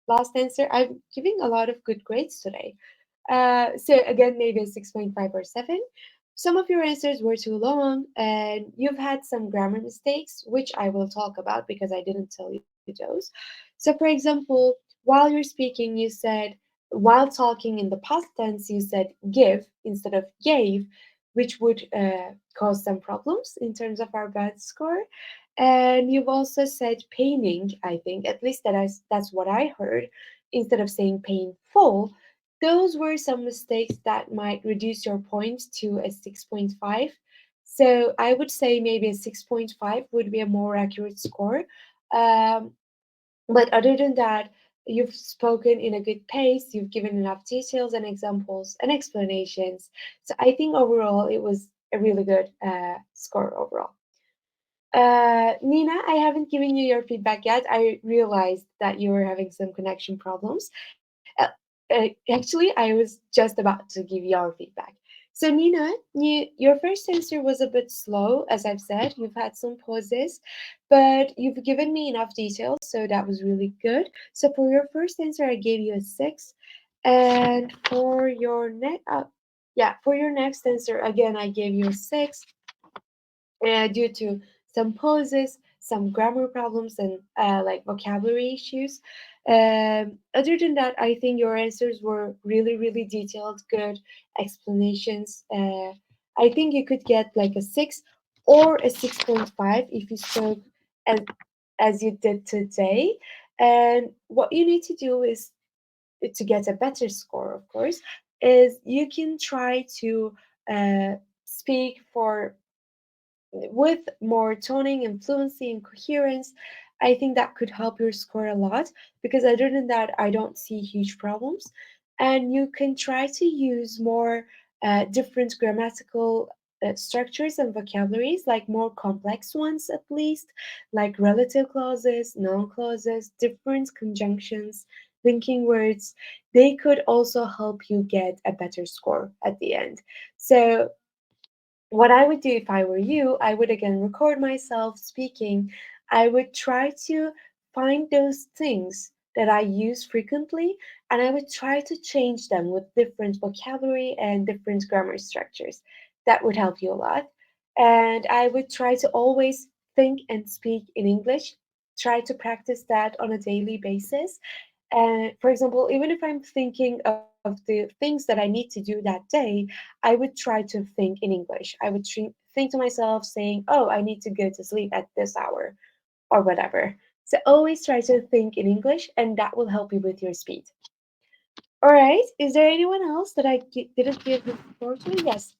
last answer. I'm giving a lot of good grades today. So again, maybe a 6.5 or 7. Some of your answers were too long, and you've had some grammar mistakes, which I will talk about because I didn't tell you those. So, for example, while you're speaking, you said, while talking in the past tense, you said give instead of gave, which would cause some problems in terms of our bad score. And you've also said paining, I think, at least that's what I heard, instead of saying painful. Those were some mistakes that might reduce your points to a 6.5. So I would say maybe a 6.5 would be a more accurate score. Um, but other than that, you've spoken in a good pace, you've given enough details and examples and explanations. So I think overall it was a really good score overall. Nina, I haven't given you your feedback yet. I realized that you were having some connection problems. Actually, I was just about to give your feedback. So, Nina, your first answer was a bit slow, as I've said. You've had some pauses, but you've given me enough details, so that was really good. So, for your first answer, I gave you a 6, and for your for your next answer, again, I gave you a 6 due to some pauses, some grammar problems, and like vocabulary issues. Other than that, I think your answers were really, really detailed, good explanations. I think you could get like a 6 or a 6.5 if you spoke as, as you did today. And what you need to do is to get a better score, of course, is you can try to speak for with more toning and fluency and coherence. I think that could help your score a lot because other than that, I don't see huge problems. And you can try to use more different grammatical structures and vocabularies, like more complex ones at least, like relative clauses, noun clauses, different conjunctions, linking words. They could also help you get a better score at the end. So what I would do if I were you, I would again record myself speaking. I would try to find those things that I use frequently and I would try to change them with different vocabulary and different grammar structures. That would help you a lot. And I would try to always think and speak in English. Try to practice that on a daily basis. And for example, even if I'm thinking of the things that I need to do that day, I would try to think in English. I would think to myself saying, oh, I need to go to sleep at this hour or whatever. So always try to think in English, and that will help you with your speed. All right. Is there anyone else that I didn't give the floor to? Yes,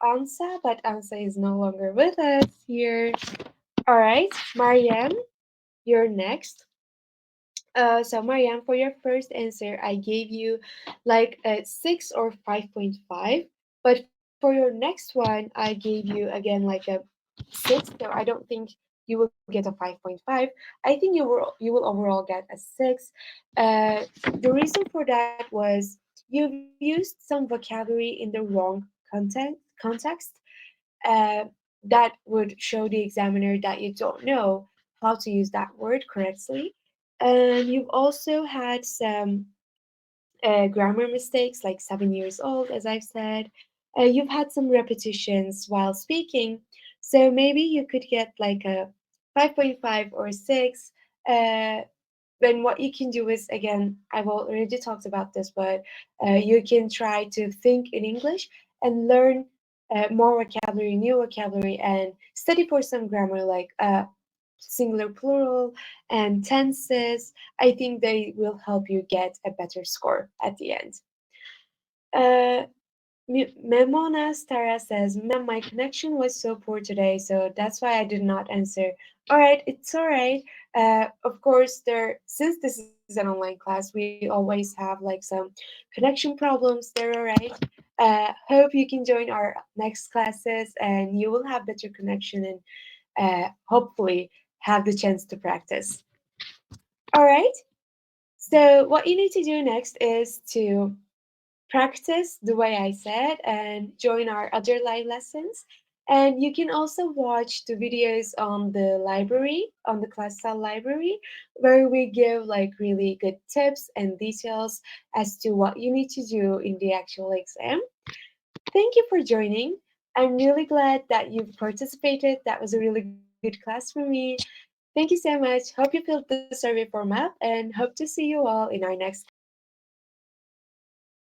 Ansa, but Ansa is no longer with us here. All right, Marianne, you're next. So Marianne, for your first answer, I gave you like a 6 or 5.5. But for your next one, I gave you again like a 6. So I don't think you will get a 5.5. I think you will overall get a 6. The reason for that was you've used some vocabulary in the wrong context. Uh, that would show the examiner that you don't know how to use that word correctly. And you've also had some grammar mistakes, like 7 years old, as I've said. You've had some repetitions while speaking. So maybe you could get like a 5.5 or 6. then what you can do is, again, I've already talked about this, but you can try to think in English and learn more vocabulary, new vocabulary, and study for some grammar like singular, plural, and tenses. I think they will help you get a better score at the end. Uh, Memona Stara says, Ma'am, my connection was so poor today, so that's why I did not answer. All right, it's all right. Of course, since this is an online class, we always have like some connection problems. They're all right. Hope you can join our next classes and you will have better connection and hopefully have the chance to practice. All right. So what you need to do next is to practice the way I said and join our other live lessons. And you can also watch the videos on the library, on the Clasital library, where we give like really good tips and details as to what you need to do in the actual exam. Thank you for joining. I'm really glad that you participated. That was a really good class for me. Thank you so much. Hope you filled the survey form up and hope to see you all in our next class.